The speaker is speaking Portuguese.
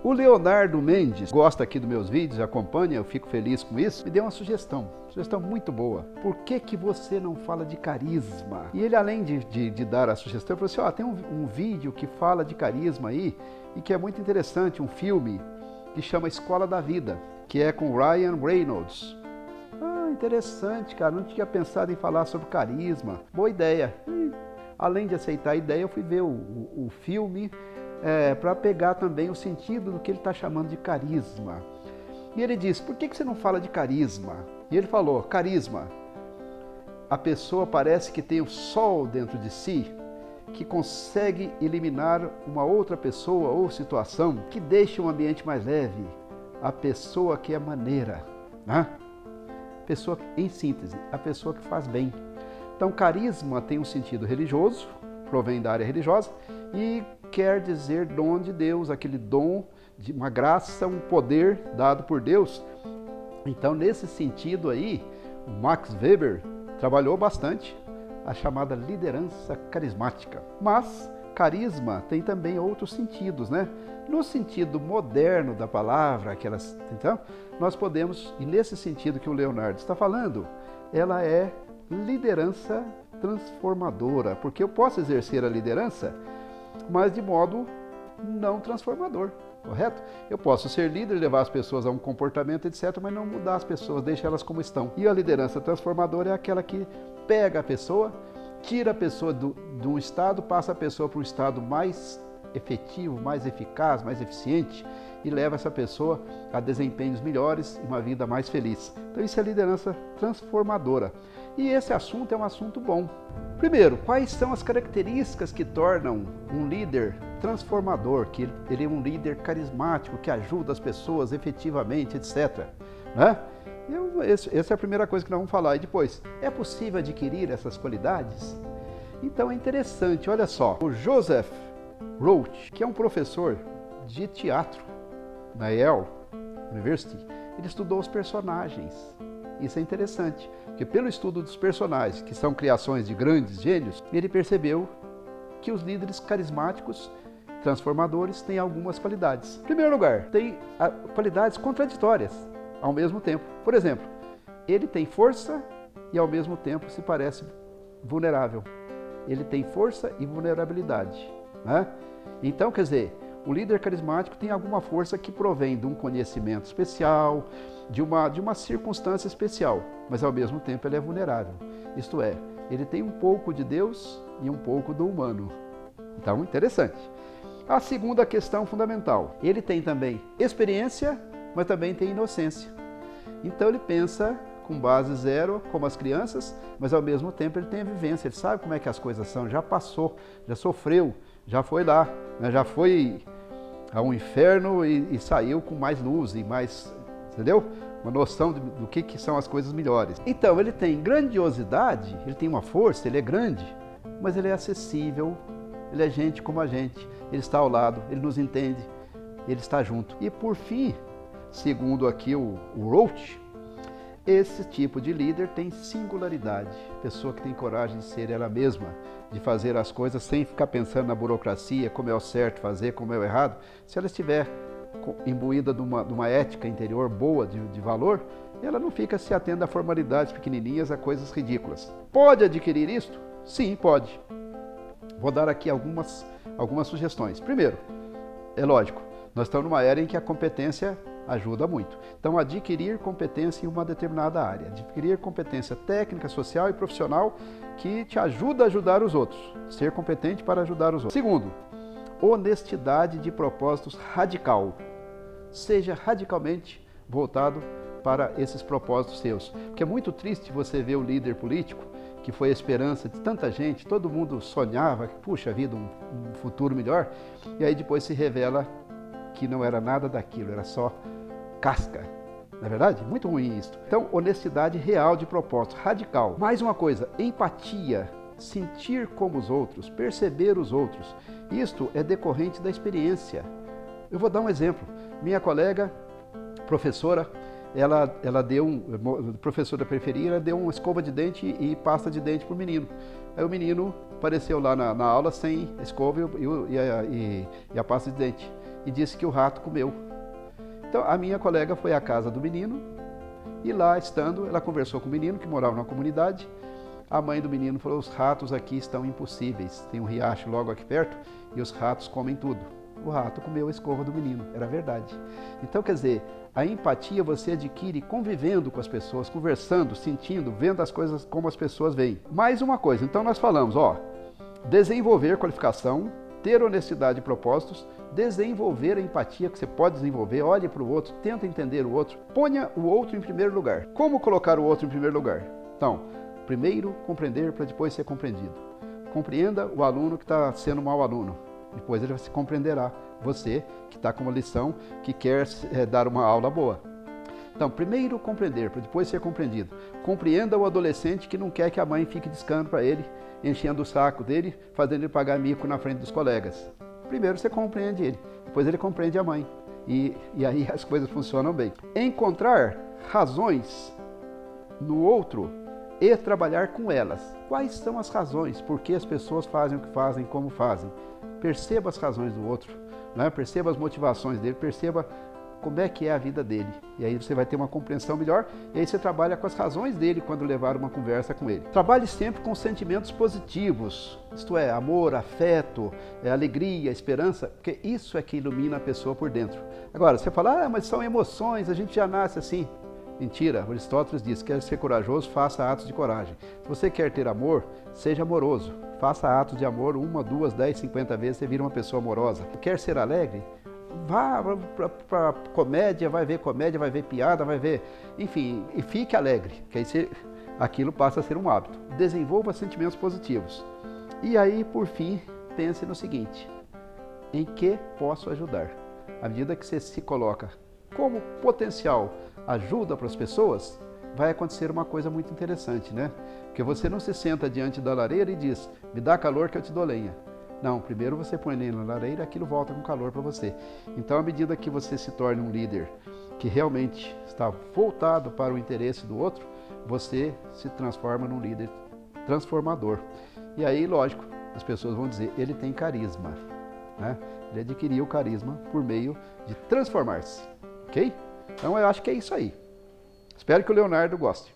O Leonardo Mendes gosta aqui dos meus vídeos, acompanha, eu fico feliz com isso. Me deu uma sugestão muito boa. Por que você não fala de carisma? E ele, além de dar a sugestão, falou assim, ó, tem um vídeo que fala de carisma aí, e que é muito interessante, um filme que chama Escola da Vida, que é com Ryan Reynolds. Ah, interessante, cara, não tinha pensado em falar sobre carisma. Boa ideia. Além de aceitar a ideia, eu fui ver o filme para pegar também o sentido do que ele está chamando de carisma. E ele disse, por que você não fala de carisma? E ele falou, carisma, a pessoa parece que tem o sol dentro de si, que consegue eliminar uma outra pessoa ou situação, que deixa um ambiente mais leve. A pessoa que é maneira, né? Pessoa, em síntese, a pessoa que faz bem. Então, carisma tem um sentido religioso, provém da área religiosa, e quer dizer dom de Deus, aquele dom de uma graça, um poder dado por Deus. Então, nesse sentido aí, o Max Weber trabalhou bastante a chamada liderança carismática. Mas carisma tem também outros sentidos, né? No sentido moderno da palavra, então, nós podemos, e nesse sentido que o Leonardo está falando, ela é liderança transformadora, porque eu posso exercer a liderança, mas de modo não transformador, correto? Eu posso ser líder, levar as pessoas a um comportamento, etc., mas não mudar as pessoas, deixa elas como estão. E a liderança transformadora é aquela que pega a pessoa, tira a pessoa de um estado, passa a pessoa para um estado mais efetivo, mais eficaz, mais eficiente, e leva essa pessoa a desempenhos melhores e uma vida mais feliz. Então isso é liderança transformadora. E esse assunto é um assunto bom. Primeiro, quais são as características que tornam um líder transformador, que ele é um líder carismático, que ajuda as pessoas efetivamente, etc. Né? Essa é a primeira coisa que nós vamos falar. E depois, é possível adquirir essas qualidades? Então é interessante, olha só, o Joseph Roach, que é um professor de teatro na Yale University, ele estudou os personagens. Isso é interessante, porque pelo estudo dos personagens, que são criações de grandes gênios, ele percebeu que os líderes carismáticos, transformadores, têm algumas qualidades. Em primeiro lugar, tem qualidades contraditórias ao mesmo tempo. Por exemplo, ele tem força e ao mesmo tempo se parece vulnerável. Ele tem força e vulnerabilidade, né? Então, quer dizer, o líder carismático tem alguma força que provém de um conhecimento especial, de uma circunstância especial, mas ao mesmo tempo ele é vulnerável. Isto é, ele tem um pouco de Deus e um pouco do humano. Então, interessante. A segunda questão fundamental, ele tem também experiência, mas também tem inocência. Então ele pensa com base zero, como as crianças, mas ao mesmo tempo ele tem a vivência, ele sabe como é que as coisas são, já passou, já sofreu, já foi lá, né? Já foi ao inferno e saiu com mais luz e mais, entendeu? Uma noção do que são as coisas melhores. Então ele tem grandiosidade, ele tem uma força, ele é grande, mas ele é acessível, ele é gente como a gente, ele está ao lado, ele nos entende, ele está junto. E por fim, segundo aqui o Roach, esse tipo de líder tem singularidade, pessoa que tem coragem de ser ela mesma, de fazer as coisas sem ficar pensando na burocracia, como é o certo fazer, como é o errado. Se ela estiver imbuída de uma ética interior boa, de valor, ela não fica se atendo a formalidades pequenininhas, a coisas ridículas. Pode adquirir isto? Sim, pode. Vou dar aqui algumas sugestões. Primeiro, é lógico, nós estamos numa era em que a competência ajuda muito. Então, adquirir competência em uma determinada área, adquirir competência técnica, social e profissional que te ajuda a ajudar os outros, ser competente para ajudar os outros. Segundo, honestidade de propósitos radical, seja radicalmente voltado para esses propósitos seus, porque é muito triste você ver o líder político, que foi a esperança de tanta gente, todo mundo sonhava, puxa vida, um futuro melhor, e aí depois se revela que não era nada daquilo, era só casca. Não é verdade? Muito ruim isso. Então, honestidade real de propósito, radical. Mais uma coisa, empatia, sentir como os outros, perceber os outros. Isto é decorrente da experiência. Eu vou dar um exemplo. Minha colega, professora, ela deu professora da periferia, ela deu uma escova de dente e pasta de dente para o menino. Aí o menino apareceu lá na aula sem a escova e a pasta de dente. e disse que o rato comeu. Então a minha colega foi à casa do menino e lá estando, ela conversou com o menino que morava na comunidade. A mãe do menino falou: os ratos aqui estão impossíveis, tem um riacho logo aqui perto e os ratos comem tudo. O rato comeu a escova do menino, era verdade. Então, quer dizer, a empatia você adquire convivendo com as pessoas, conversando, sentindo, vendo as coisas como as pessoas veem. Mais uma coisa, então nós falamos, desenvolver qualificação, ter honestidade de propósitos, desenvolver a empatia que você pode desenvolver, olhe para o outro, tenta entender o outro, ponha o outro em primeiro lugar. Como colocar o outro em primeiro lugar? Então, primeiro compreender para depois ser compreendido. Compreenda o aluno que está sendo mau aluno. Depois ele se compreenderá você que está com uma lição, que quer dar uma aula boa. Então, primeiro compreender, para depois ser compreendido. Compreenda o adolescente que não quer que a mãe fique discando para ele, enchendo o saco dele, fazendo ele pagar mico na frente dos colegas. Primeiro você compreende ele, depois ele compreende a mãe. E aí as coisas funcionam bem. Encontrar razões no outro e trabalhar com elas. Quais são as razões? Por que as pessoas fazem o que fazem, como fazem? Perceba as razões do outro, né? Perceba as motivações dele, perceba como é que é a vida dele. E aí você vai ter uma compreensão melhor, e aí você trabalha com as razões dele quando levar uma conversa com ele. Trabalhe sempre com sentimentos positivos, isto é, amor, afeto, alegria, esperança, porque isso é que ilumina a pessoa por dentro. Agora, você fala, mas são emoções, a gente já nasce assim. Mentira, Aristóteles diz que quer ser corajoso, faça atos de coragem. Se você quer ter amor, seja amoroso. Faça atos de amor 1, 2, 10, 50 vezes, você vira uma pessoa amorosa. Quer ser alegre? Vá para comédia, vai ver piada, vai ver... Enfim, e fique alegre, que aí aquilo passa a ser um hábito. Desenvolva sentimentos positivos. E aí, por fim, pense no seguinte: em que posso ajudar? À medida que você se coloca como potencial ajuda para as pessoas, vai acontecer uma coisa muito interessante, né? Porque você não se senta diante da lareira e diz, me dá calor que eu te dou lenha. Não, primeiro você põe lenha na lareira, aquilo volta com calor para você. Então, à medida que você se torna um líder que realmente está voltado para o interesse do outro, você se transforma num líder transformador. E aí, lógico, as pessoas vão dizer, ele tem carisma, né? Ele adquiriu carisma por meio de transformar-se, ok? Então eu acho que é isso aí. Espero que o Leonardo goste.